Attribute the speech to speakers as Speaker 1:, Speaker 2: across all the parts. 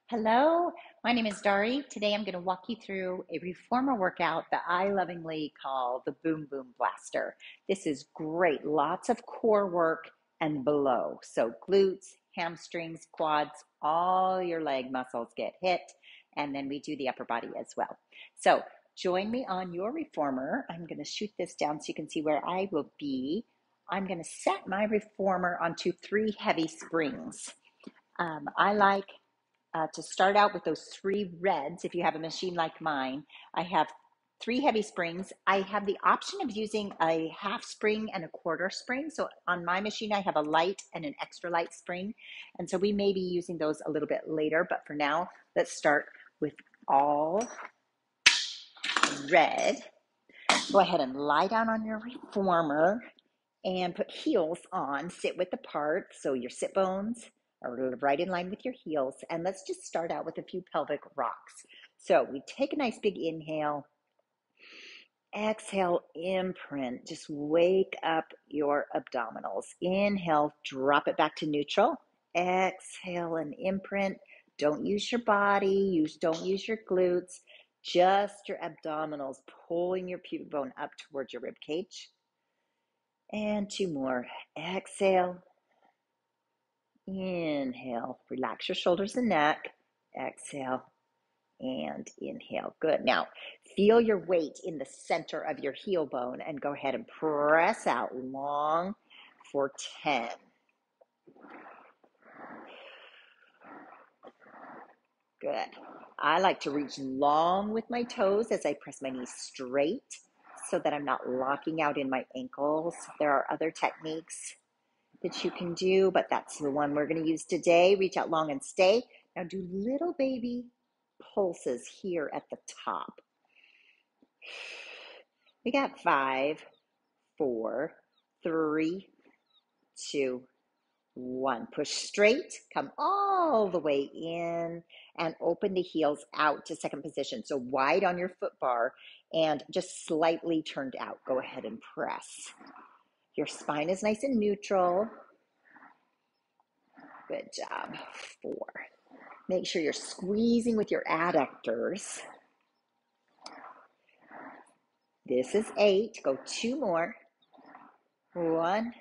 Speaker 1: Hello, my name is Dari. Today I'm going to walk you through a reformer workout that I lovingly call the Boom Boom Blaster. This is great, lots of core work and below. So glutes, hamstrings, quads, all your leg muscles get hit, and then we do the upper body as well. So join me on your reformer. I'm going to shoot this down so you can see where I will be. I'm going to set my reformer onto 3 heavy springs. I like to start out with those 3 reds. If you have a machine like mine, I have 3 heavy springs. I have the option of using a half spring and a quarter spring. So on my machine, I have a light and an extra light spring. And so we may be using those a little bit later, but for now, let's start with all red. Go ahead and lie down on your reformer and put heels on, sit width apart, so your sit bones are right in line with your heels. And let's just start out with a few pelvic rocks. So we take a nice big inhale, exhale, imprint, just wake up your abdominals. Inhale, drop it back to neutral. Exhale and imprint. Don't use your body, don't use your glutes, just your abdominals, pulling your pubic bone up towards your rib cage. And 2 more. Exhale. Inhale. Relax your shoulders and neck. Exhale. And inhale. Good. Now, feel your weight in the center of your heel bone and go ahead and press out long for 10. Good. I like to reach long with my toes as I press my knees straight so that I'm not locking out in my ankles. There are other techniques that you can do, but that's the one we're going to use today. Reach out long and stay. Now do little baby pulses here at the top. We got 5, 4, 3, 2, 1. Push straight, come all the way in, and open the heels out to second position. So wide on your foot bar and just slightly turned out. Go ahead and press. Your spine is nice and neutral. Good job. 4. Make sure you're squeezing with your adductors. This is 8. Go 2 more. 1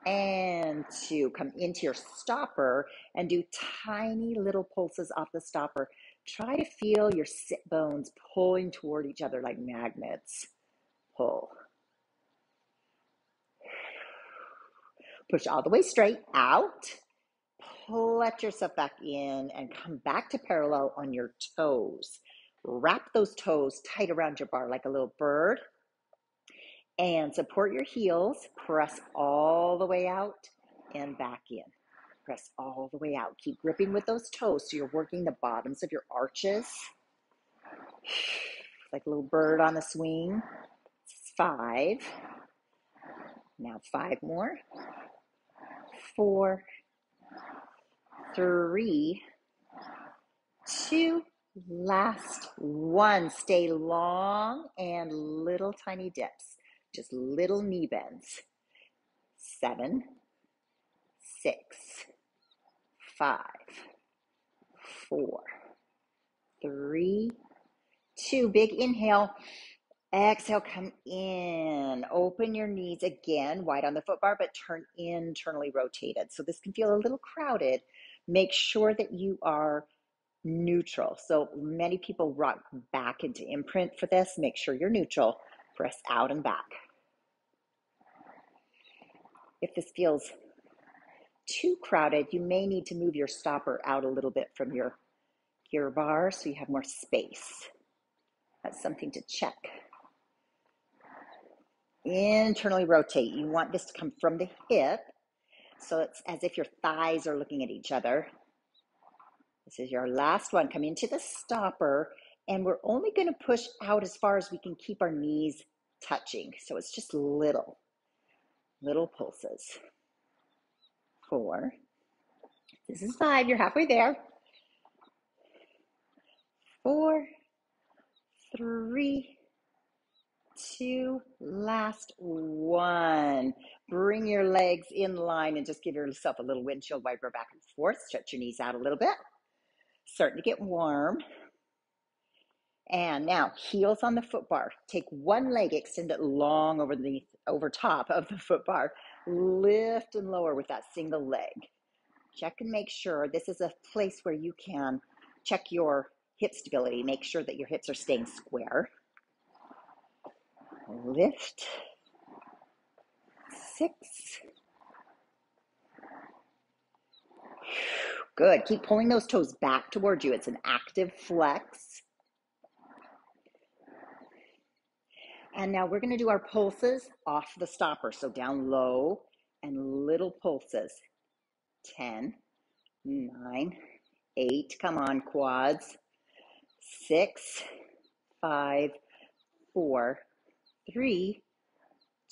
Speaker 1: and 2. Come into your stopper and do tiny little pulses off the stopper. Try to feel your sit bones pulling toward each other like magnets. Pull. Push all the way straight out. Let yourself back in and come back to parallel on your toes. Wrap those toes tight around your bar like a little bird and support your heels. Press all the way out and back in. Press all the way out. Keep gripping with those toes so you're working the bottoms of your arches. Like a little bird on a swing. 5. Now 5 more. 4, 3, 2, last 1. Stay long and little tiny dips, just little knee bends. 7, 6, 5, 4, 3, 2. Big inhale. Exhale, come in. Open your knees again, wide on the foot bar, but turn internally rotated. So this can feel a little crowded. Make sure that you are neutral. So many people rock back into imprint for this. Make sure you're neutral. Press out and back. If this feels too crowded, you may need to move your stopper out a little bit from your gear bar so you have more space. That's something to check. Internally rotate. You want this to come from the hip, so it's as if your thighs are looking at each other. This is your last one. Come into the stopper, and we're only going to push out as far as we can keep our knees touching. So it's just little pulses. 4. This is 5. You're halfway there. 4, 3, 2, last 1. Bring your legs in line and just give yourself a little windshield wiper back and forth. Stretch your knees out a little bit. Starting to get warm. And now heels on the foot bar. Take one leg, extend it long over top of the foot bar. Lift and lower with that single leg. Check and make sure this is a place where you can check your hip stability. Make sure that your hips are staying square. Lift. 6. Good. Keep pulling those toes back towards you. It's an active flex. And now we're going to do our pulses off the stopper. So down low and little pulses. 10, 9, 8. Come on, quads. 6, 5, 4, 3,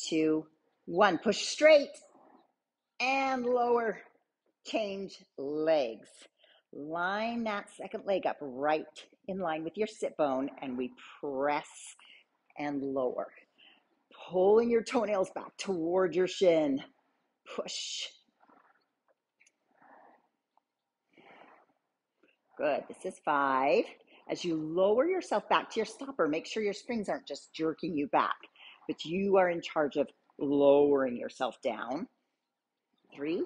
Speaker 1: 2, 1. Push straight and lower. Change legs. Line that second leg up right in line with your sit bone, and we press and lower. Pulling your toenails back toward your shin. Push. Good. This is 5. As you lower yourself back to your stopper, make sure your springs aren't just jerking you back, but you are in charge of lowering yourself down. 3,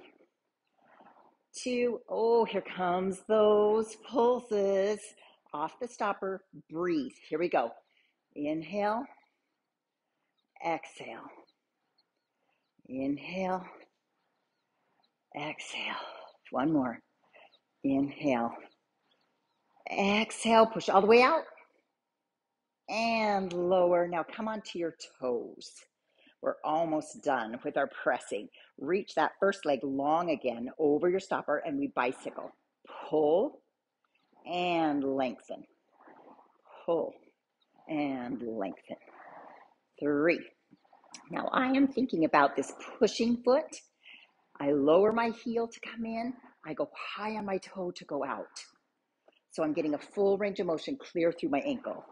Speaker 1: 2, oh, here comes those pulses. Off the stopper, breathe. Here we go. Inhale, exhale. Inhale, exhale. One more. Inhale, exhale. Push all the way out and lower. Now come onto your toes. We're almost done with our pressing. Reach that first leg long again over your stopper, and we bicycle. Pull and lengthen. Pull and lengthen. 3. Now I am thinking about this pushing foot. I lower my heel to come in. I go high on my toe to go out. So I'm getting a full range of motion clear through my ankle.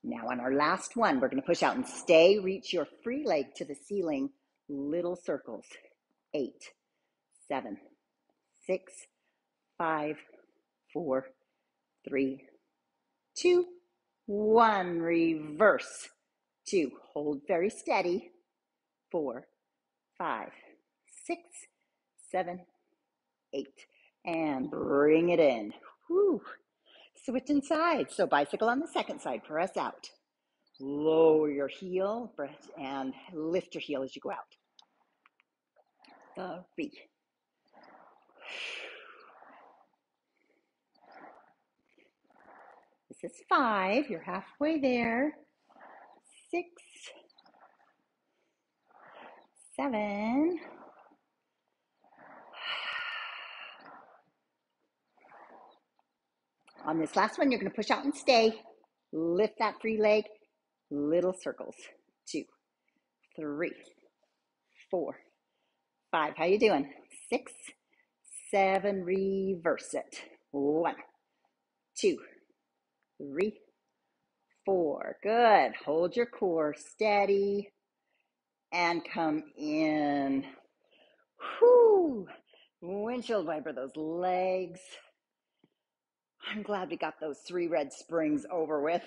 Speaker 1: Now on our last one, we're going to push out and stay. Reach your free leg to the ceiling. Little circles. 8, 7, 6, 5, 4, 3, 2, 1. Reverse. 2. Hold very steady. 4, 5, 6, 7, 8. And bring it in. Whew. Switching sides. So bicycle on the second side. Press out. Lower your heel and lift your heel as you go out. 3. This is 5. You're halfway there. 6, 7. On this last one, you're going to push out and stay. Lift that free leg. Little circles. 2, 3, 4, 5. How you doing? 6, 7. Reverse it. 1, 2, 3, 4. Good. Hold your core steady and come in. Whew. Windshield wiper those legs. I'm glad we got those 3 red springs over with.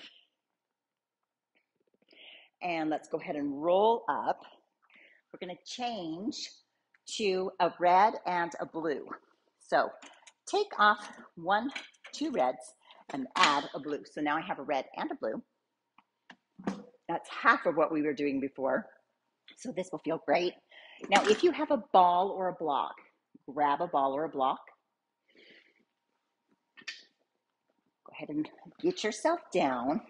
Speaker 1: And let's go ahead and roll up. We're going to change to a red and a blue. So take off 2 reds and add a blue. So now I have a red and a blue. That's half of what we were doing before. So this will feel great. Now, if you have a ball or a block, grab a ball or a block. Go ahead and get yourself down.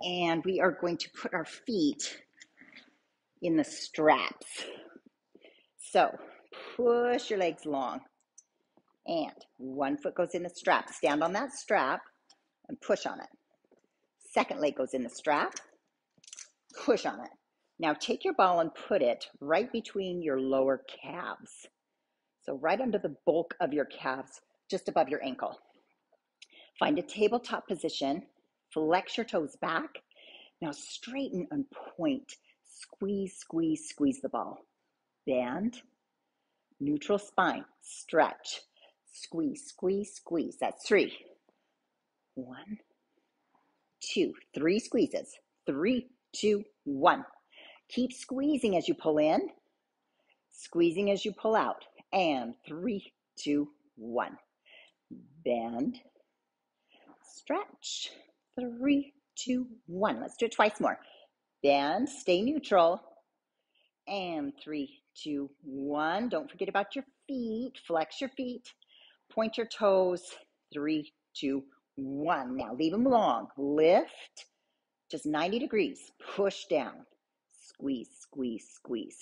Speaker 1: And we are going to put our feet in the straps. So push your legs long. And one foot goes in the strap. Stand on that strap and push on it. Second leg goes in the strap. Push on it. Now take your ball and put it right between your lower calves. So right under the bulk of your calves, just above your ankle. Find a tabletop position. Flex your toes back. Now straighten and point. Squeeze, squeeze, squeeze the ball. Bend. Neutral spine, stretch. Squeeze, squeeze, squeeze. That's 3. 1, 2, 3 squeezes. 3, 2, 1. Keep squeezing as you pull in, squeezing as you pull out. And 3, 2, 1. Bend, stretch. 3, 2, 1. Let's do it twice more. Bend, stay neutral. And 3, 2, 1. Don't forget about your feet. Flex your feet. Point your toes. 3, 2, 1. Now leave them long. Lift, just 90 degrees. Push down. Squeeze, squeeze, squeeze.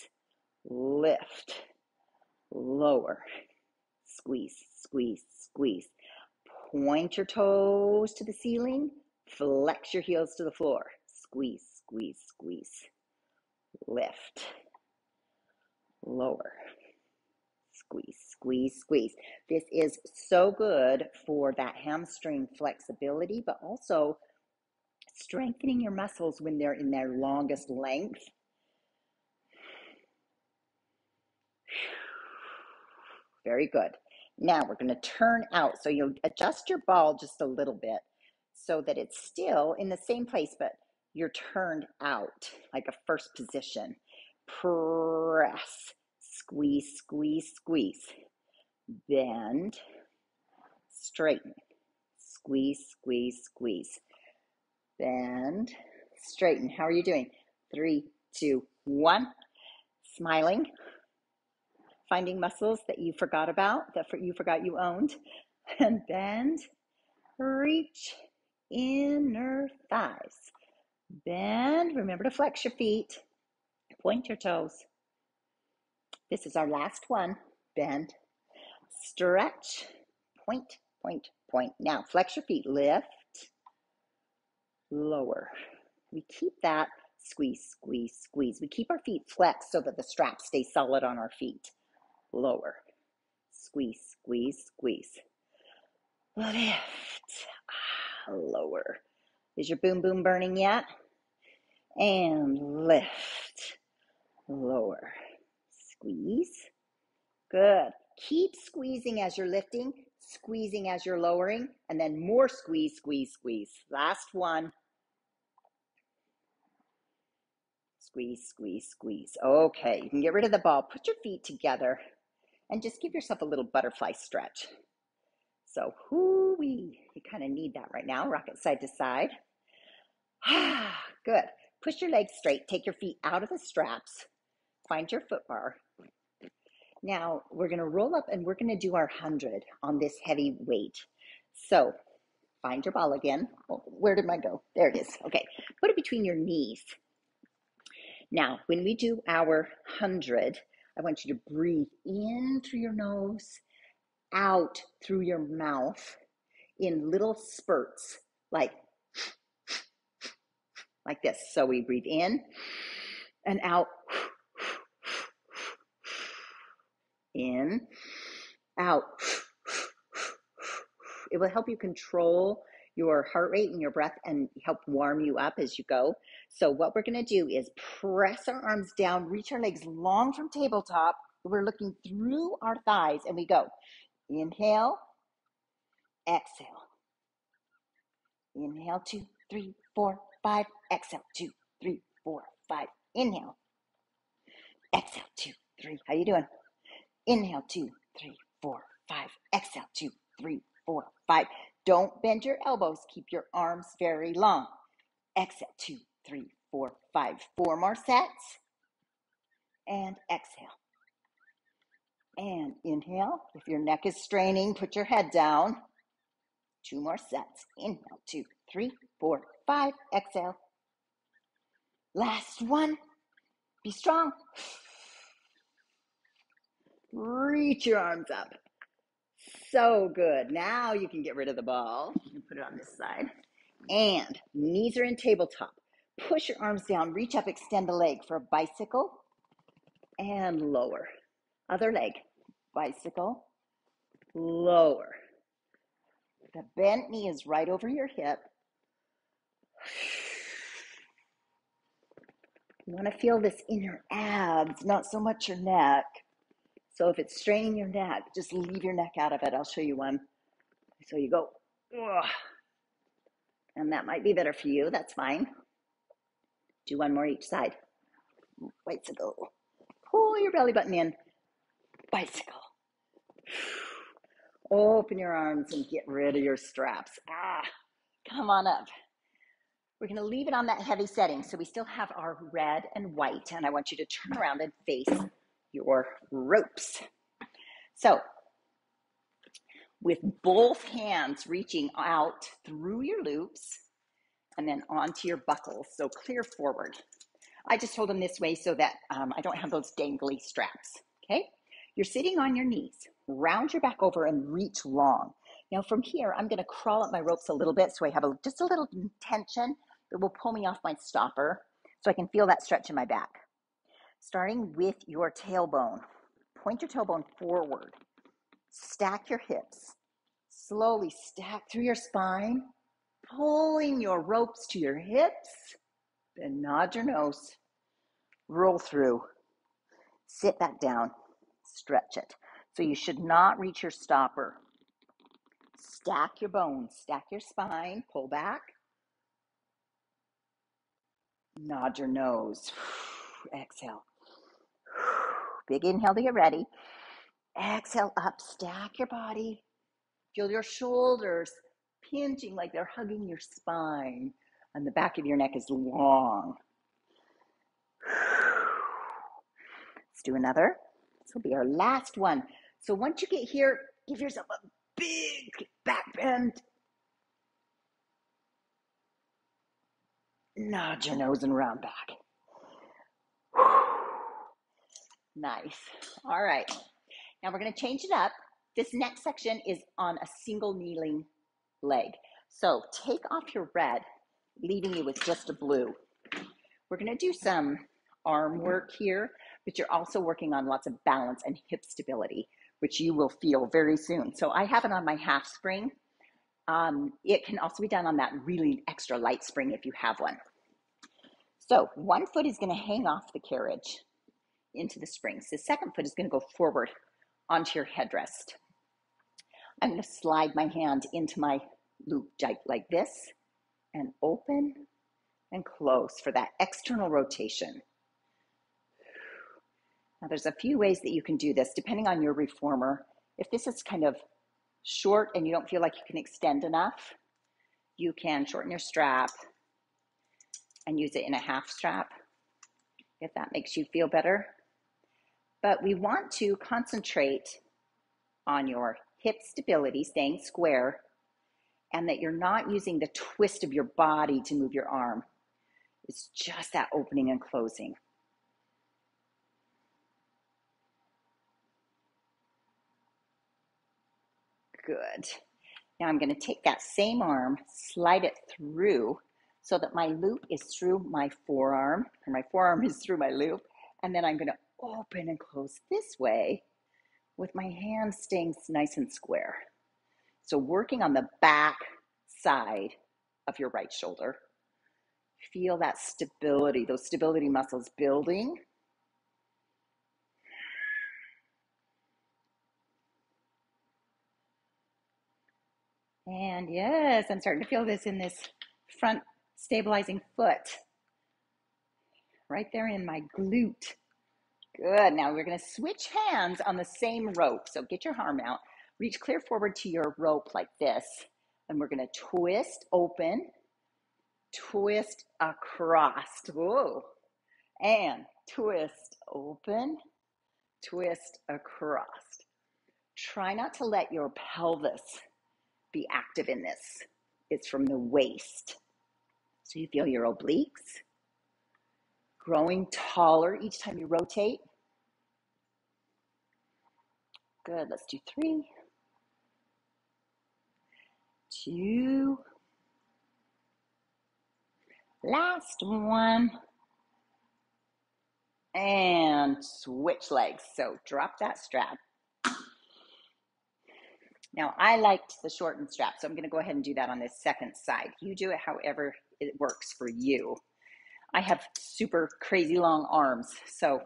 Speaker 1: Lift, lower. Squeeze, squeeze, squeeze. Point your toes to the ceiling. Flex your heels to the floor. Squeeze, squeeze, squeeze. Lift, lower. Squeeze, squeeze, squeeze. This is so good for that hamstring flexibility, but also strengthening your muscles when they're in their longest length. Very good. Now we're going to turn out. So you'll adjust your ball just a little bit so that it's still in the same place, but you're turned out like a first position. Press, squeeze, squeeze, squeeze. Bend, straighten, squeeze, squeeze, squeeze. Bend, straighten. How are you doing? 3, 2, 1. Smiling. Finding muscles that you forgot about, that you forgot you owned. And bend, reach, inner thighs. Bend, remember to flex your feet. Point your toes. This is our last one. Bend, stretch, point, point, point. Now flex your feet, lift, lower. We keep that squeeze, squeeze, squeeze. We keep our feet flexed so that the straps stay solid on our feet. Lower, squeeze, squeeze, squeeze. Lift, lower. Is your boom boom burning yet? And lift, lower. Squeeze. Good. Keep squeezing as you're lifting, squeezing as you're lowering, and then more squeeze, squeeze, squeeze. Last one. Squeeze, squeeze, squeeze. Okay, you can get rid of the ball. Put your feet together and just give yourself a little butterfly stretch. So, hoo-wee. You kind of need that right now. Rock it side to side. Good. Push your legs straight. Take your feet out of the straps. Find your foot bar. Now, we're going to roll up and we're going to do our 100 on this heavy weight. So, find your ball again. Oh, where did mine go? There it is. Okay. Put it between your knees. Now, when we do our 100, I want you to breathe in through your nose, out through your mouth in little spurts, like this. So we breathe in and out, in, out. It will help you control your heart rate and your breath and help warm you up as you go. So what we're going to do is press our arms down, reach our legs long from tabletop. We're looking through our thighs and we go. Inhale, exhale. Inhale, 2, 3, 4, 5. Exhale, 2, 3, 4, 5. Inhale. Exhale, 2, 3. How you doing? Inhale, 2, 3, 4, 5. Exhale, 2, 3, 4, 5. Don't bend your elbows. Keep your arms very long. Exhale, 2, 3, 4, 5. 4 more sets. And exhale. And inhale. If your neck is straining, put your head down. 2 more sets. Inhale, 2, 3, 4, 5. Exhale. Last one. Be strong. Reach your arms up. So good. Now you can get rid of the ball. You can put it on this side. And knees are in tabletop. Push your arms down. Reach up. Extend the leg for a bicycle. And lower. Other leg. Bicycle. Lower. The bent knee is right over your hip. You want to feel this in your abs, not so much your neck. So if it's straining your neck, just leave your neck out of it. I'll show you one. So you go, ugh. And that might be better for you. That's fine. Do one more each side. Bicycle. Pull your belly button in. Bicycle. Open your arms and get rid of your straps. Come on up. We're going to leave it on that heavy setting. So we still have our red and white. And I want you to turn around and face your ropes. So with both hands reaching out through your loops and then onto your buckles. So clear forward. I just hold them this way so that I don't have those dangly straps, okay? You're sitting on your knees. Round your back over and reach long. Now from here, I'm gonna crawl up my ropes a little bit so I have just a little tension that will pull me off my stopper so I can feel that stretch in my back. Starting with your tailbone. Point your tailbone forward. Stack your hips. Slowly stack through your spine, pulling your ropes to your hips. Then nod your nose, roll through, sit back down, stretch it. So you should not reach your stopper. Stack your bones, stack your spine, pull back, nod your nose, exhale. Big inhale to get ready. Exhale up, stack your body. Feel your shoulders pinching like they're hugging your spine, and the back of your neck is long. Let's do another. This will be our last one. So once you get here, give yourself a big back bend. Nod your nose and round back. Nice. All right. Now we're going to change it up. This next section is on a single kneeling leg. So take off your red, leaving you with just a blue. We're going to do some arm work here, but you're also working on lots of balance and hip stability, which you will feel very soon. So I have it on my half spring. It can also be done on that really extra light spring if you have one. So one foot is going to hang off the carriage into the springs. The second foot is going to go forward onto your headrest. I'm going to slide my hand into my loop like this and open and close for that external rotation. Now there's a few ways that you can do this depending on your reformer. If this is kind of short and you don't feel like you can extend enough, you can shorten your strap and use it in a half strap if that makes you feel better. But we want to concentrate on your hip stability, staying square, and that you're not using the twist of your body to move your arm. It's just that opening and closing. Good. Now I'm going to take that same arm, slide it through so that my loop is through my forearm, and my forearm is through my loop, and then I'm going to open and close this way with my hands staying nice and square. So working on the back side of your right shoulder. Feel that stability, those stability muscles building. And yes, I'm starting to feel this in this front stabilizing foot. Right there in my glute. Good. Now we're going to switch hands on the same rope. So get your arm out. Reach clear forward to your rope like this. And we're going to twist open, twist across. Whoa. And twist open, twist across. Try not to let your pelvis be active in this. It's from the waist. So you feel your obliques growing taller each time you rotate. Good, let's do 3, 2, last one, and switch legs. So drop that strap. Now I liked the shortened strap, so I'm going to go ahead and do that on this second side. You do it however it works for you. I have super crazy long arms, so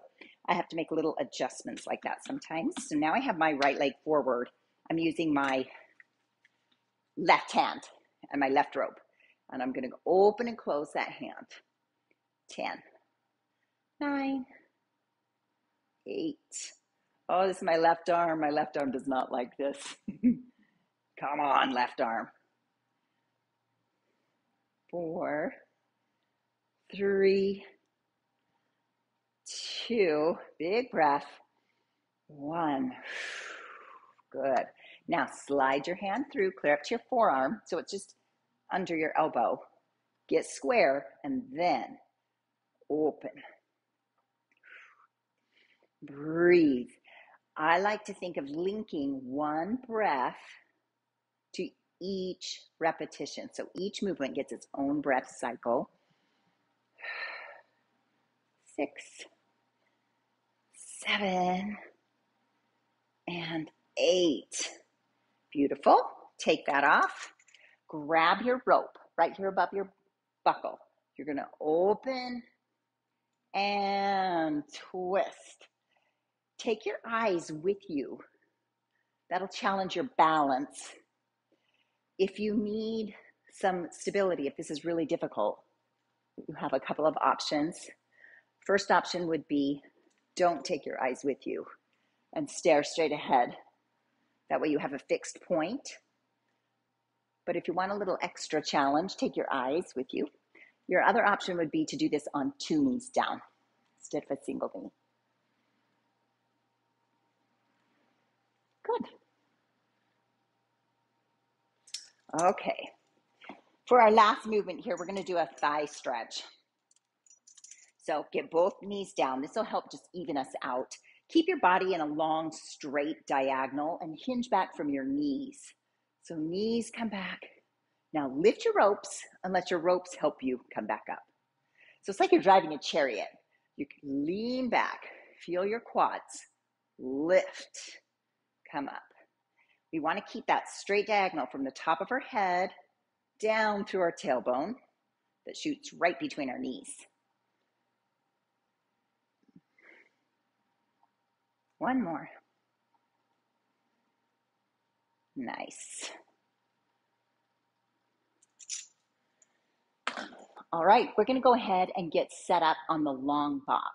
Speaker 1: I have to make little adjustments like that sometimes. So now I have my right leg forward. I'm using my left hand and my left rope. And I'm going to open and close that hand. 10, 9, 8. Oh, this is my left arm. My left arm does not like this. Come on, left arm. 4, 3, 2, big breath. 1. Good. Now slide your hand through, clear up to your forearm. So it's just under your elbow. Get square and then open. Breathe. I like to think of linking one breath to each repetition. So each movement gets its own breath cycle. 6, 7, and 8. Beautiful. Take that off. Grab your rope right here above your buckle. You're going to open and twist. Take your eyes with you. That'll challenge your balance. If you need some stability, if this is really difficult, you have a couple of options. First option would be don't take your eyes with you and stare straight ahead. That way you have a fixed point. But if you want a little extra challenge, take your eyes with you. Your other option would be to do this on 2 knees down instead of a single knee. Good. Okay. For our last movement here, we're going to do a thigh stretch. So get both knees down. This will help just even us out. Keep your body in a long, straight diagonal and hinge back from your knees. So knees come back. Now lift your ropes and let your ropes help you come back up. So it's like you're driving a chariot. You can lean back, feel your quads, lift, come up. We want to keep that straight diagonal from the top of our head down through our tailbone that shoots right between our knees. 1 more. Nice. All right, we're going to go ahead and get set up on the long box.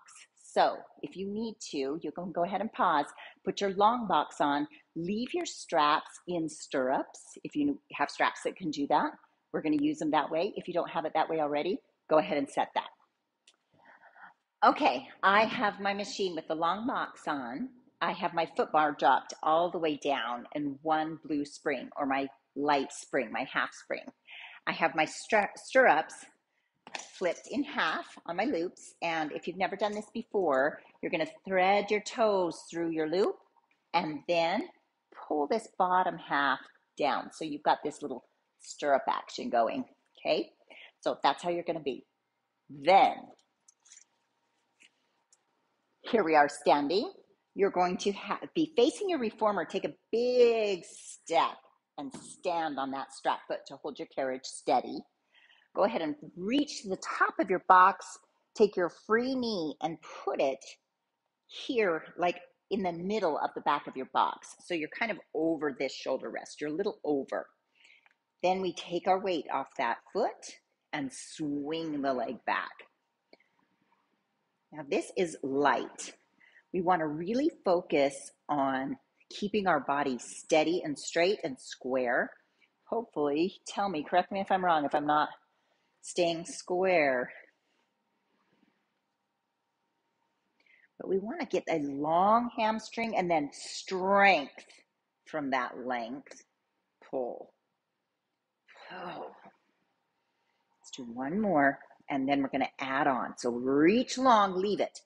Speaker 1: So if you need to, you can go ahead and pause, put your long box on, leave your straps in stirrups. If you have straps that can do that, we're going to use them that way. If you don't have it that way already, go ahead and set that. Okay, I have my machine with the long box on. I have my foot bar dropped all the way down and 1 blue spring, or my light spring, my half spring. I have my stirrups flipped in half on my loops, and if you've never done this before, you're going to thread your toes through your loop and then pull this bottom half down. So you've got this little stirrup action going, okay? So that's how you're going to be. Then, here we are standing. You're going to be facing your reformer. Take a big step and stand on that strap foot to hold your carriage steady. Go ahead and reach to the top of your box. Take your free knee and put it here, like in the middle of the back of your box. So you're kind of over this shoulder rest. You're a little over. Then we take our weight off that foot and swing the leg back. Now this is light. We want to really focus on keeping our body steady and straight and square. Hopefully, tell me, correct me if I'm wrong, if I'm not staying square. But we want to get a long hamstring and then strength from that length. Pull. Oh. Let's do 1 more, and then we're going to add on. So reach long, leave it.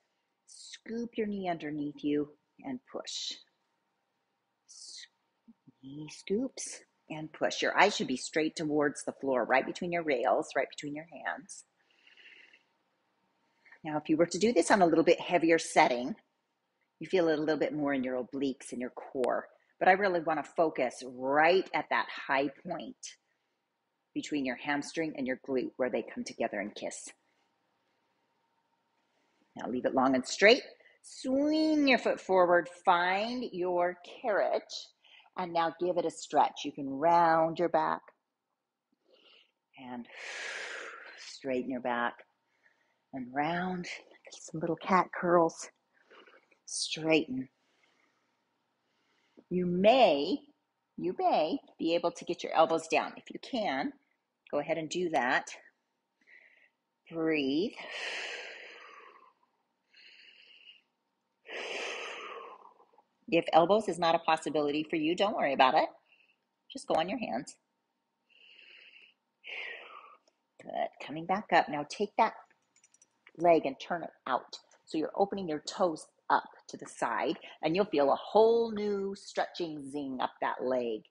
Speaker 1: Scoop your knee underneath you and push. Knee scoops and push. Your eyes should be straight towards the floor, right between your rails, right between your hands. Now, if you were to do this on a little bit heavier setting, you feel it a little bit more in your obliques and your core. But I really want to focus right at that high point between your hamstring and your glute where they come together and kiss. Now leave it long and straight. Swing your foot forward, find your carriage, and now give it a stretch. You can round your back and straighten your back and round. Some little cat curls. Straighten. You may be able to get your elbows down. If you can, go ahead and do that. Breathe. If elbows is not a possibility for you, don't worry about it. Just go on your hands. Good. Coming back up. Now take that leg and turn it out. So you're opening your toes up to the side, and you'll feel a whole new stretching zing up that leg.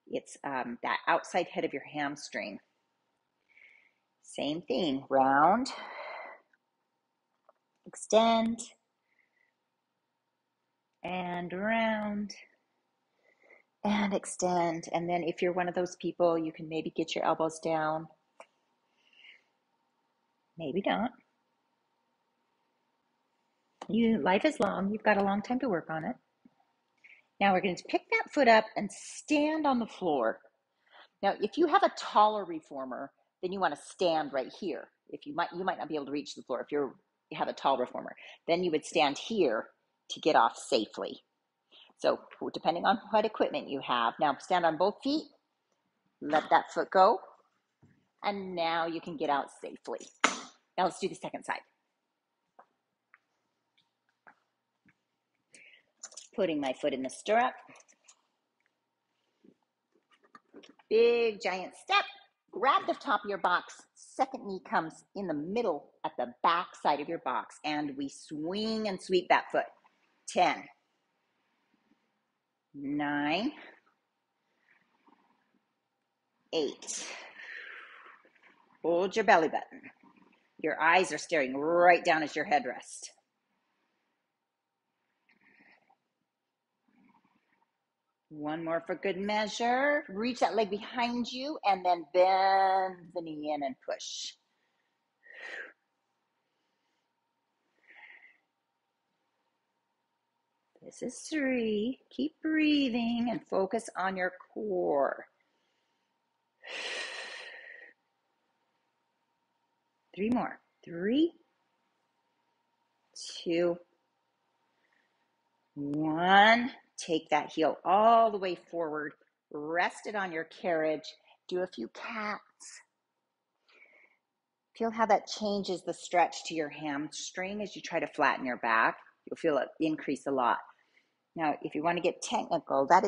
Speaker 1: It's that outside head of your hamstring. Same thing. Round. Extend. And round. And extend. And then if you're one of those people, you can maybe get your elbows down. Maybe not. Life is long. You've got a long time to work on it. Now we're going to pick that foot up and stand on the floor. Now, if you have a taller reformer, then you want to stand right here. If you might not be able to reach the floor if you have a tall reformer. Then you would stand here to get off safely. So depending on what equipment you have. Now stand on both feet. Let that foot go. And now you can get out safely. Now let's do the second side. Putting my foot in the stirrup. Big giant step. Grab the top of your box. Second knee comes in the middle at the back side of your box. And we swing and sweep that foot. 10, 9, 8. Hold your belly button. Your eyes are staring right down as your head rests. One more for good measure. Reach that leg behind you and then bend the knee in and push. This is 3. Keep breathing and focus on your core. 3 more. 3, 2, 1. Take that heel all the way forward. Rest it on your carriage. Do a few cats. Feel how that changes the stretch to your hamstring as you try to flatten your back. You'll feel it increase a lot. Now, if you want to get technical, that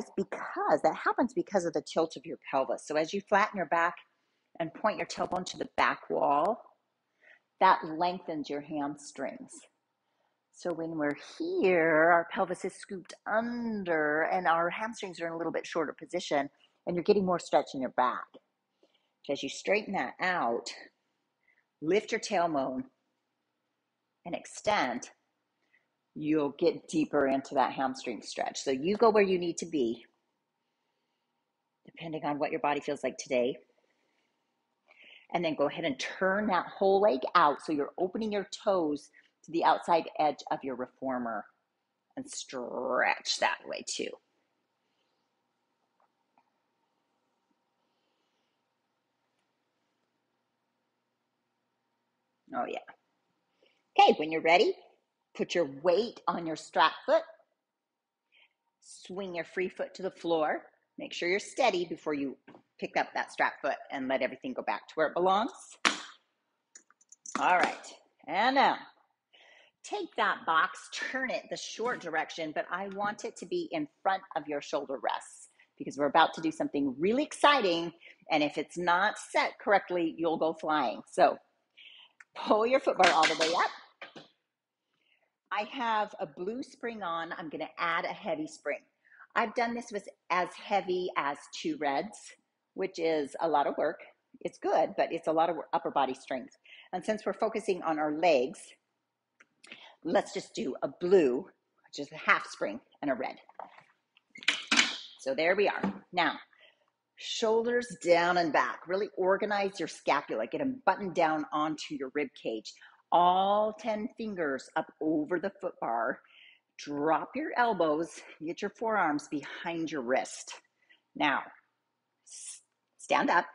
Speaker 1: happens because of the tilt of your pelvis. So as you flatten your back and point your tailbone to the back wall, that lengthens your hamstrings. So when we're here, our pelvis is scooped under and our hamstrings are in a little bit shorter position and you're getting more stretch in your back. As you straighten that out, lift your tailbone and extend, you'll get deeper into that hamstring stretch. So you go where you need to be, depending on what your body feels like today. And then go ahead and turn that whole leg out so you're opening your toes to the outside edge of your reformer and stretch that way too. Oh yeah. Okay, when you're ready, put your weight on your strap foot. Swing your free foot to the floor. Make sure you're steady before you pick up that strap foot and let everything go back to where it belongs. All right, and now take that box, turn it the short direction, but I want it to be in front of your shoulder rests because we're about to do something really exciting, and if it's not set correctly, you'll go flying. So pull your foot bar all the way up. I have a blue spring on. I'm going to add a heavy spring. I've done this with as heavy as 2 reds, which is a lot of work. It's good, but it's a lot of upper body strength. And since we're focusing on our legs, let's just do a blue, which is a half spring, and a red. So there we are. Now, shoulders down and back. Really organize your scapula. Get them buttoned down onto your rib cage. All 10 fingers up over the foot bar. Drop your elbows, get your forearms behind your wrist. Now, stand up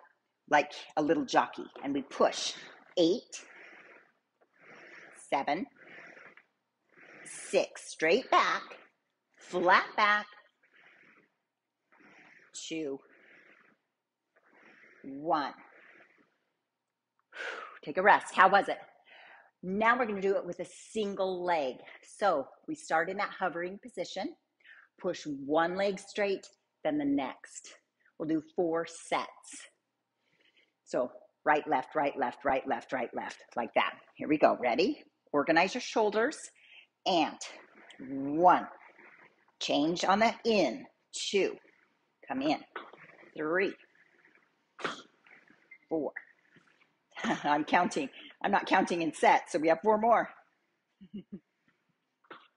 Speaker 1: like a little jockey, and we push. 8, 7, 6, straight back, flat back, 2, 1. Take a rest. How was it? Now we're going to do it with a single leg. So we start in that hovering position, push one leg straight, then the next. We'll do 4 sets. So right, left, right, left, right, left, right, left, like that. Here we go. Ready? Organize your shoulders. And 1. Change on the in. 2. Come in. 3. 4. I'm counting. I'm not counting in sets, so we have 4 more.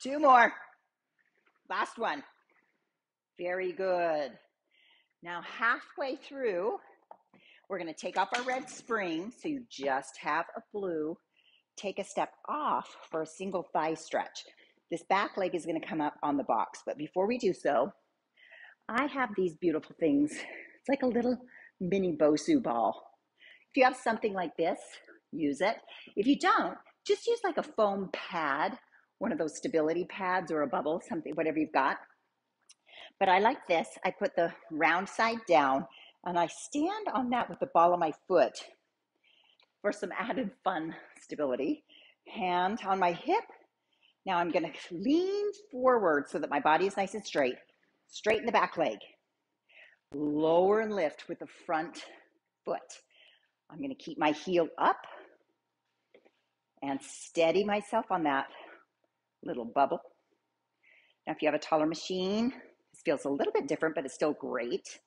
Speaker 1: 2 more. Last one. Very good. Now halfway through, we're going to take off our red spring, so you just have a blue. Take a step off for a single thigh stretch. This back leg is going to come up on the box, but before we do so, I have these beautiful things. It's like a little mini Bosu ball. If you have something like this, use it. If you don't, just use like a foam pad, one of those stability pads or a bubble, something, whatever you've got. But I like this. I put the round side down and I stand on that with the ball of my foot for some added fun stability. Hand on my hip. Now I'm going to lean forward so that my body is nice and straight. Straighten the back leg. Lower and lift with the front foot. I'm going to keep my heel up and steady myself on that little bubble. Now, if you have a taller machine, this feels a little bit different, but it's still great.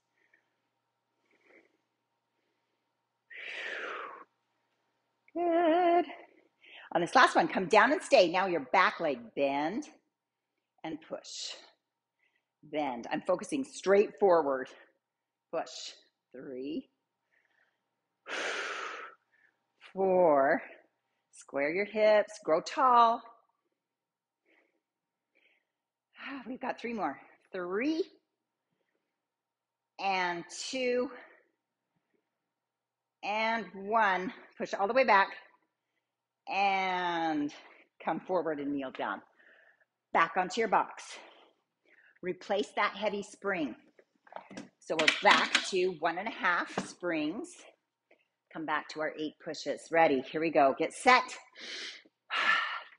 Speaker 1: Good. On this last one, come down and stay. Now your back leg, bend and push. Bend. I'm focusing straight forward. Push. 3, 4. Square your hips. Grow tall. We've got 3 more. 3 and 2 and 1. Push all the way back and come forward and kneel down. Back onto your box. Replace that heavy spring. So we're back to 1.5 springs. Come back to our 8 pushes. Ready? Here we go. Get set.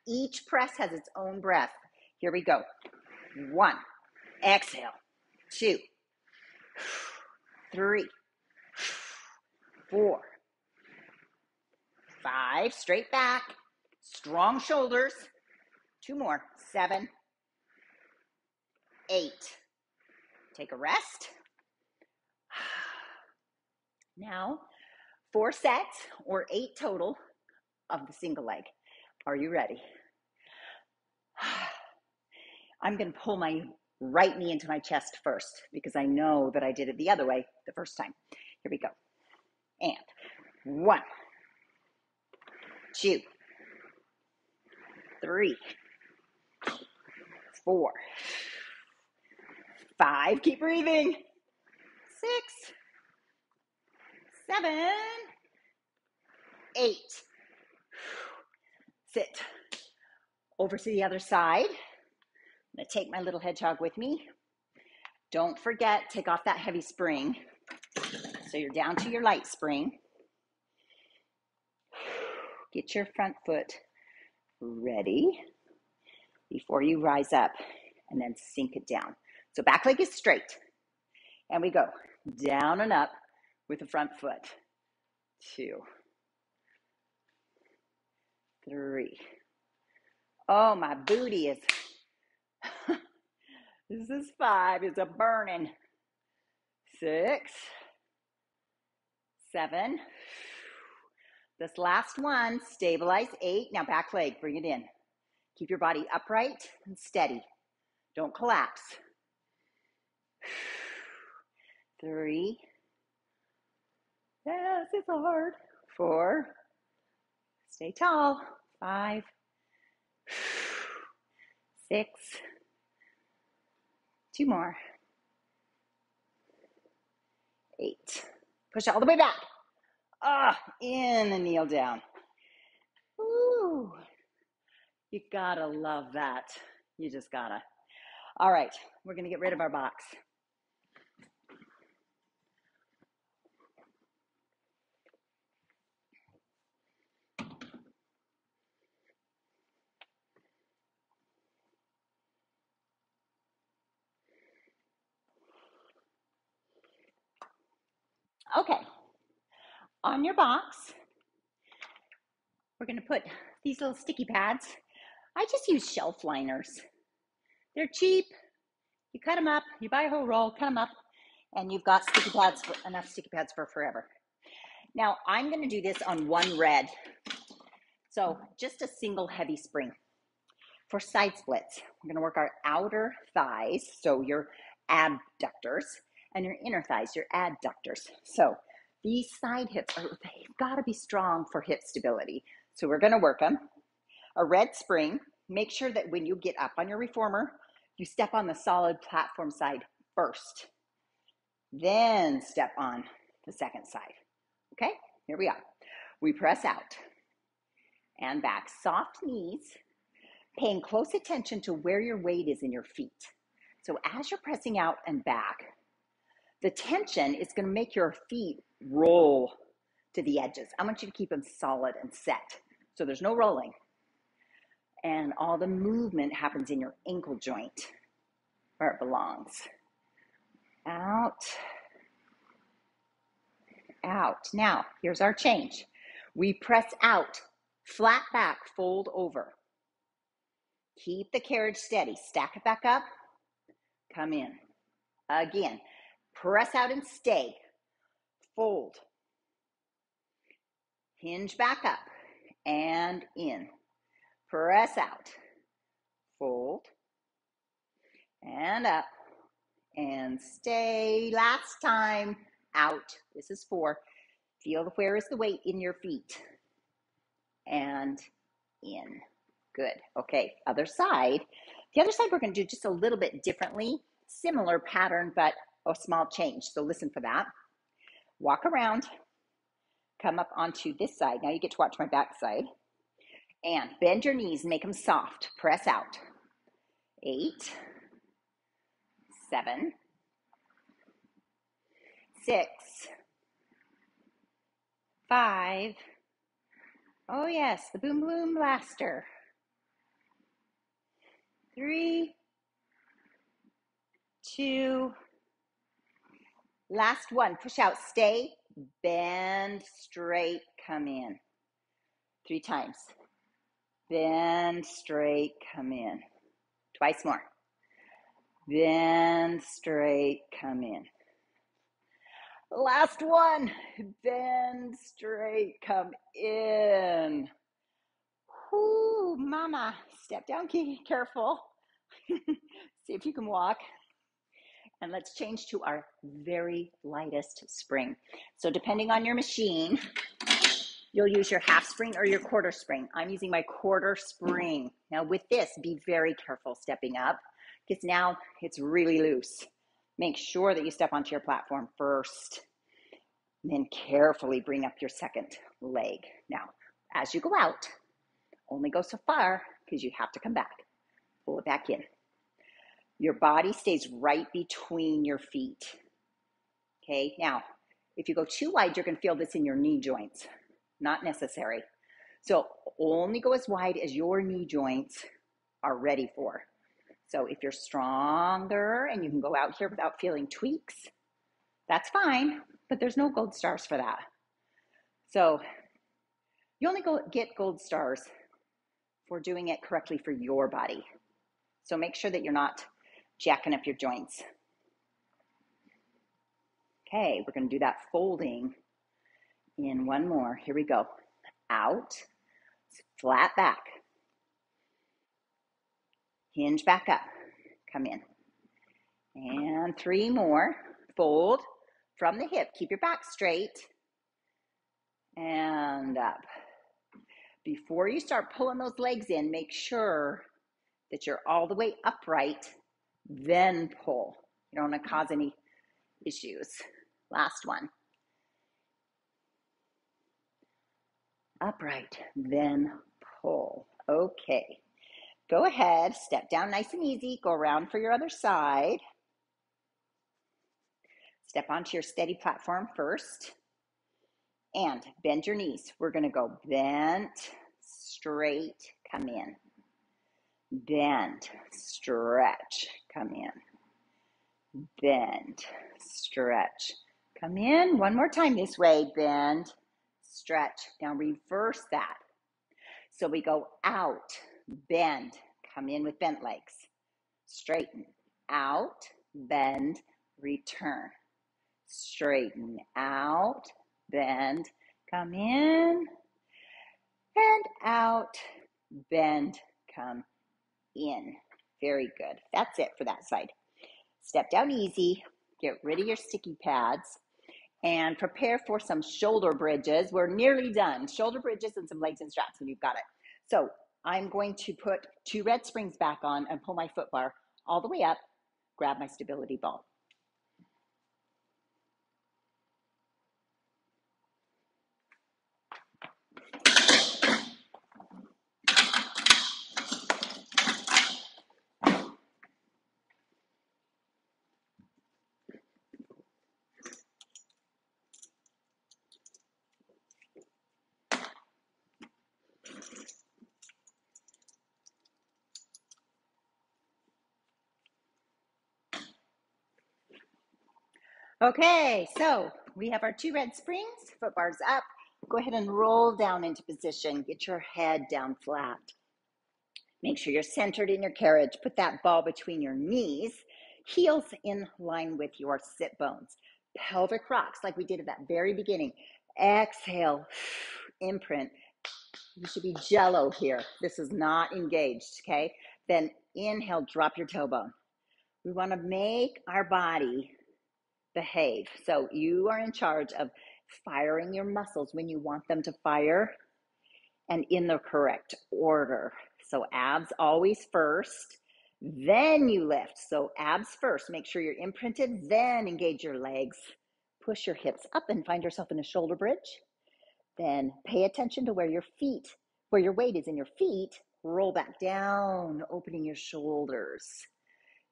Speaker 1: Each press has its own breath. Here we go. 1. Exhale. 2. 3. 4. 5. Straight back. Strong shoulders. 2 more. 7. 8. Take a rest. Now, 4 sets or 8 total of the single leg. Are you ready? I'm going to pull my right knee into my chest first because I know that I did it the other way the first time. Here we go. And 1, 2, 3, 4, 5. Keep breathing. 6, 7, 8. Sit. Over to the other side. I'm going to take my little hedgehog with me. Don't forget, take off that heavy spring. So you're down to your light spring. Get your front foot ready before you rise up and then sink it down. So back leg is straight. And we go down and up with the front foot. 2, 3. Oh, my booty is, this is 5. It's a burning. 6, 7. This last one, stabilize. 8. Now back leg, bring it in. Keep your body upright and steady. Don't collapse. 3. Yes, it's hard. 4. Stay tall. 5, 6, 2 more, 8. Push all the way back. In and kneel down. Ooh, you gotta love that. You just gotta. All right, we're gonna get rid of our box. Okay, on your box, we're gonna put these little sticky pads. I just use shelf liners. They're cheap. You cut them up, you buy a whole roll, cut them up, and you've got sticky pads, enough sticky pads for forever. Now, I'm gonna do this on one red. So just a single heavy spring. For side splits, we're gonna work our outer thighs, so your abductors, and your inner thighs, your adductors. So these side hips, they've gotta be strong for hip stability. So we're gonna work them. A red spring, make sure that when you get up on your reformer, you step on the solid platform side first. Then step on the second side. Okay, here we are. We press out and back. Soft knees, paying close attention to where your weight is in your feet. So as you're pressing out and back, the tension is going to make your feet roll to the edges. I want you to keep them solid and set. So there's no rolling. And all the movement happens in your ankle joint where it belongs. Out. Out. Now, here's our change. We press out, flat back, fold over. Keep the carriage steady. Stack it back up. Come in. Again, press out and stay. Fold. Hinge back up and in. Press out. Fold. And up. And stay. Last time. Out. This is 4. Feel where is the weight in your feet. And in. Good. Okay, other side. The other side we're going to do just a little bit differently. Similar pattern, but a small change. So listen for that. Walk around. Come up onto this side. Now you get to watch my back side. And bend your knees. Make them soft. Press out. 8, 7, 6, 5. Oh yes, the boom boom blaster. 3, 2, last one. Push out, stay, bend, straight, come in. 3 times. Bend, straight, come in. Twice more. Bend, straight, come in. Last one. Bend, straight, come in. Whoo, mama. Step down, careful. See if you can walk. And let's change to our very lightest spring. So depending on your machine, you'll use your half spring or your quarter spring. I'm using my quarter spring. Now with this, be very careful stepping up because now it's really loose. Make sure that you step onto your platform first. Then carefully bring up your second leg. Now, as you go out, only go so far because you have to come back. Pull it back in. Your body stays right between your feet. Okay, now, if you go too wide, you're going to feel this in your knee joints. Not necessary. So only go as wide as your knee joints are ready for. So if you're stronger and you can go out here without feeling tweaks, that's fine, but there's no gold stars for that. So you only get gold stars for doing it correctly for your body. So make sure that you're not jacking up your joints. Okay, we're going to do that folding in one more. Here we go. Out, flat back. Hinge back up. Come in. And 3 more. Fold from the hip. Keep your back straight. And up. Before you start pulling those legs in, make sure that you're all the way upright, then pull. You don't want to cause any issues. Last one. Upright, then pull. Okay. Go ahead, step down nice and easy. Go around for your other side. Step onto your steady platform first. And bend your knees. We're going to go bent, straight, come in. Bend, stretch, come in. Bend, stretch, come in. One more time this way. Bend, stretch. Now reverse that. So we go out, bend, come in with bent legs. Straighten, out, bend, return. Straighten, out, bend, come in, and out, bend, come in. Very good. That's it for that side. Step down easy, get rid of your sticky pads, and prepare for some shoulder bridges. We're nearly done. Shoulder bridges and some legs and straps, and you've got it. So I'm going to put 2 red springs back on and pull my foot bar all the way up, grab my stability ball. Okay, so we have our 2 red springs, foot bars up. Go ahead and roll down into position. Get your head down flat. Make sure you're centered in your carriage. Put that ball between your knees, heels in line with your sit bones. Pelvic rocks like we did at that very beginning. Exhale, imprint. You should be jello here. This is not engaged, okay? Then inhale, drop your tailbone. We want to make our body behave. So you are in charge of firing your muscles when you want them to fire and in the correct order. So abs always first, then you lift. So abs first, make sure you're imprinted, then engage your legs. Push your hips up and find yourself in a shoulder bridge. Then pay attention to where your weight is in your feet. Roll back down, opening your shoulders.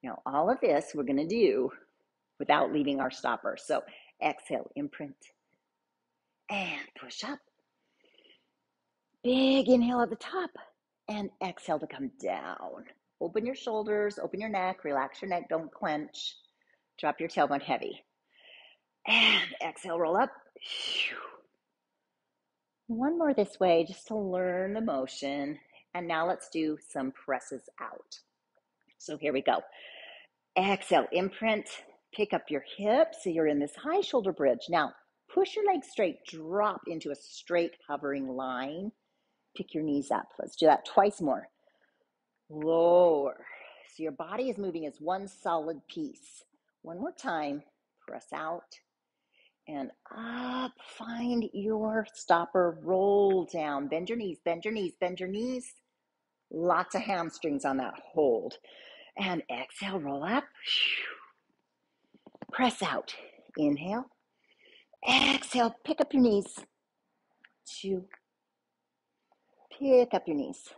Speaker 1: Now all of this we're going to do without leaving our stopper. So exhale, imprint, and push up. Big inhale at the top, and exhale to come down. Open your shoulders, open your neck, relax your neck, don't clench. Drop your tailbone heavy. And exhale, roll up. One more this way, just to learn the motion. And now let's do some presses out. So here we go. Exhale, imprint. Pick up your hips so you're in this high shoulder bridge. Now, push your legs straight, drop into a straight hovering line. Pick your knees up. Let's do that twice more. Lower. So your body is moving as one solid piece. One more time. Press out and up. Find your stopper. Roll down. Bend your knees, bend your knees, bend your knees. Lots of hamstrings on that hold. And exhale, roll up. Press out. Inhale. Exhale, pick up your knees. 2. Pick up your knees.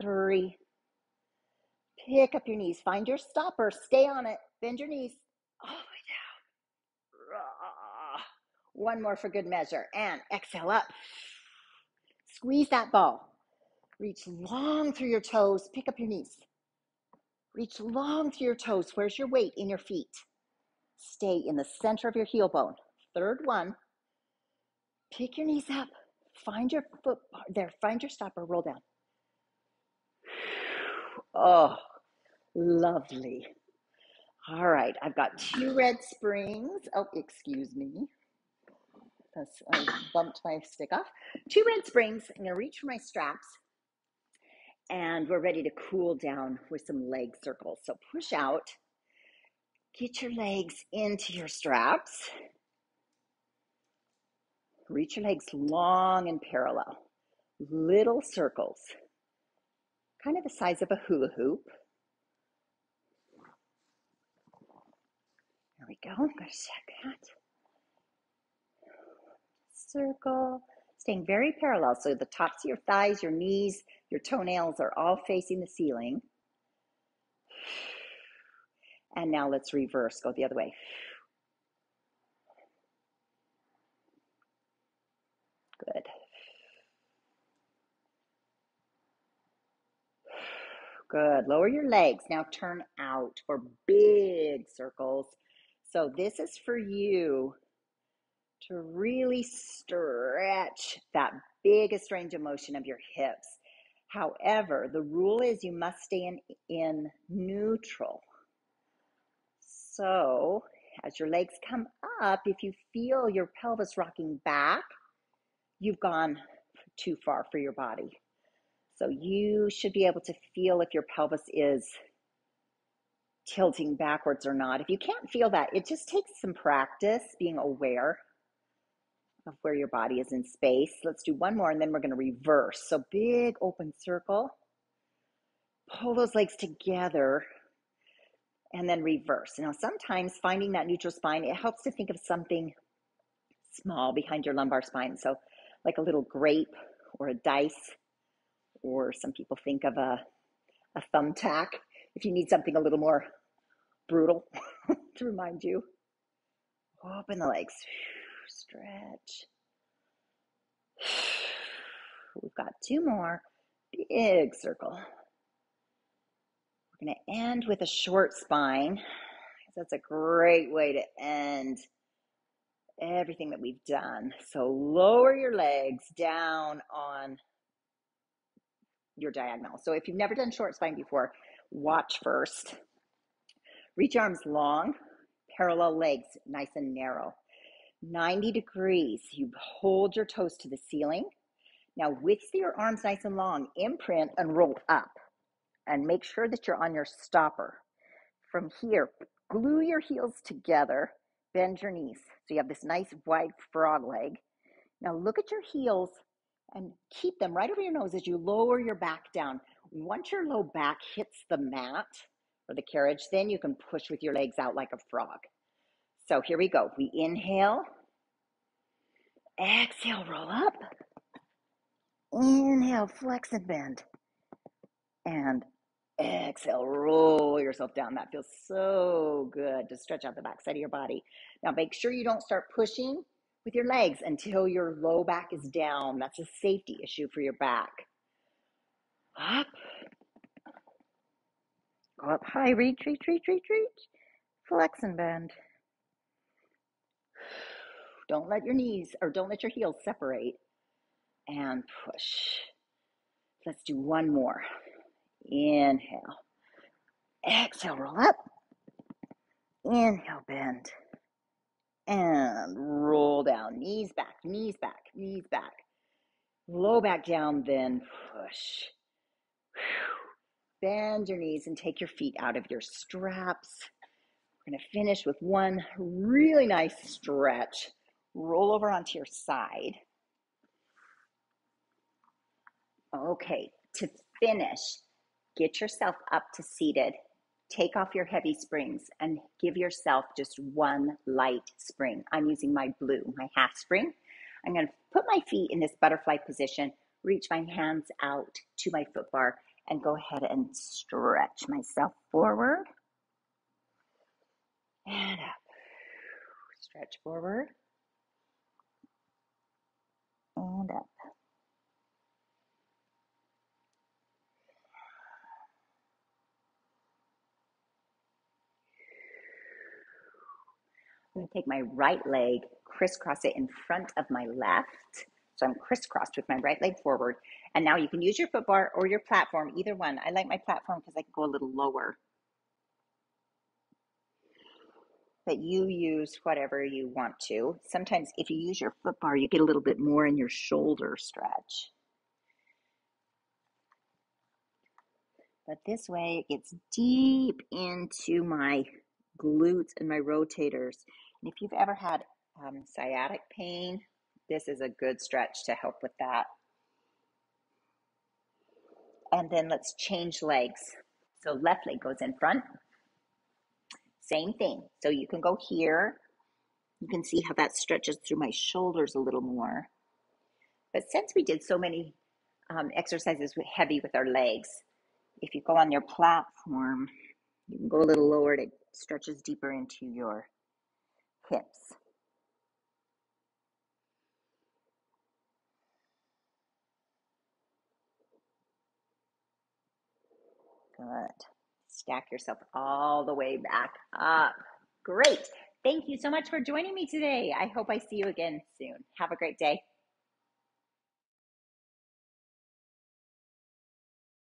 Speaker 1: 3. Pick up your knees. Find your stopper. Stay on it. Bend your knees. All the way down. One more for good measure. And exhale up. Squeeze that ball. Reach long through your toes. Pick up your knees. Reach long through your toes. Where's your weight? In your feet. Stay in the center of your heel bone. Third one. Pick your knees up. Find your foot there. Find your stopper. Roll down. Oh, lovely. All right. I've got 2 red springs. Oh, excuse me. I bumped my stick off. 2 red springs. I'm going to reach for my straps. And we're ready to cool down with some leg circles. So push out. Get your legs into your straps. Reach your legs long and parallel. little circles, kind of the size of a hula hoop. There we go. I'm going to check that. Circle, staying very parallel. So the tops of your thighs, your knees, your toenails are all facing the ceiling. And now let's reverse, go the other way. Good. Good. Lower your legs. Now turn out for big circles. So this is for you to really stretch that biggest range of motion of your hips. However, the rule is you must stay in neutral. So as your legs come up, if you feel your pelvis rocking back, you've gone too far for your body. So you should be able to feel if your pelvis is tilting backwards or not. If you can't feel that, it just takes some practice being aware of where your body is in space. Let's do one more and then we're going to reverse. So big open circle. Pull those legs together and then reverse. Now sometimes finding that neutral spine, it helps to think of something small behind your lumbar spine. So like a little grape or a dice, or some people think of a thumbtack if you need something a little more brutal to remind you. Open the legs, stretch. We've got two more. Big circle. We're going to end with a short spine. That's a great way to end everything that we've done. So lower your legs down on your diagonal. So if you've never done short spine before, watch first. Reach arms long, parallel legs nice and narrow. 90 degrees. You hold your toes to the ceiling. Now with your arms nice and long, imprint and roll up. And make sure that you're on your stopper. From here, glue your heels together, bend your knees. So you have this nice wide frog leg. Now look at your heels and keep them right over your nose as you lower your back down. Once your low back hits the mat or the carriage, then you can push with your legs out like a frog. So here we go. We inhale, exhale, roll up. Inhale, flex and bend. And exhale, roll yourself down. That feels so good to stretch out the back side of your body. Now make sure you don't start pushing with your legs until your low back is down. That's a safety issue for your back. Up. Go up high, reach, reach, reach, reach, reach. Flex and bend. Don't let your knees, or don't let your heels separate. And push. Let's do one more. Inhale. Exhale, roll up. Inhale, bend. And roll down. Knees back, knees back, knees back. Low back down, then push. Bend your knees and take your feet out of your straps. We're going to finish with one really nice stretch. Roll over onto your side. Okay, to finish, get yourself up to seated. Take off your heavy springs and give yourself just one light spring. I'm using my blue, my half spring. I'm going to put my feet in this butterfly position, reach my hands out to my foot bar, and go ahead and stretch myself forward and up. Stretch forward and up. I'm going to take my right leg, crisscross it in front of my left. So I'm crisscrossed with my right leg forward. And now you can use your foot bar or your platform, either one. I like my platform because I can go a little lower. But you use whatever you want to. Sometimes if you use your foot bar, you get a little bit more in your shoulder stretch. But this way it gets deep into my glutes and my rotators. And if you've ever had sciatic pain, this is a good stretch to help with that. And then let's change legs. So left leg goes in front. Same thing. So you can go here. You can see how that stretches through my shoulders a little more. But since we did so many exercises heavy with our legs, if you go on your platform, you can go a little lower. It stretches deeper into your hips. Good. Stack yourself all the way back up. Great. Thank you so much for joining me today. I hope I see you again soon. Have a great day.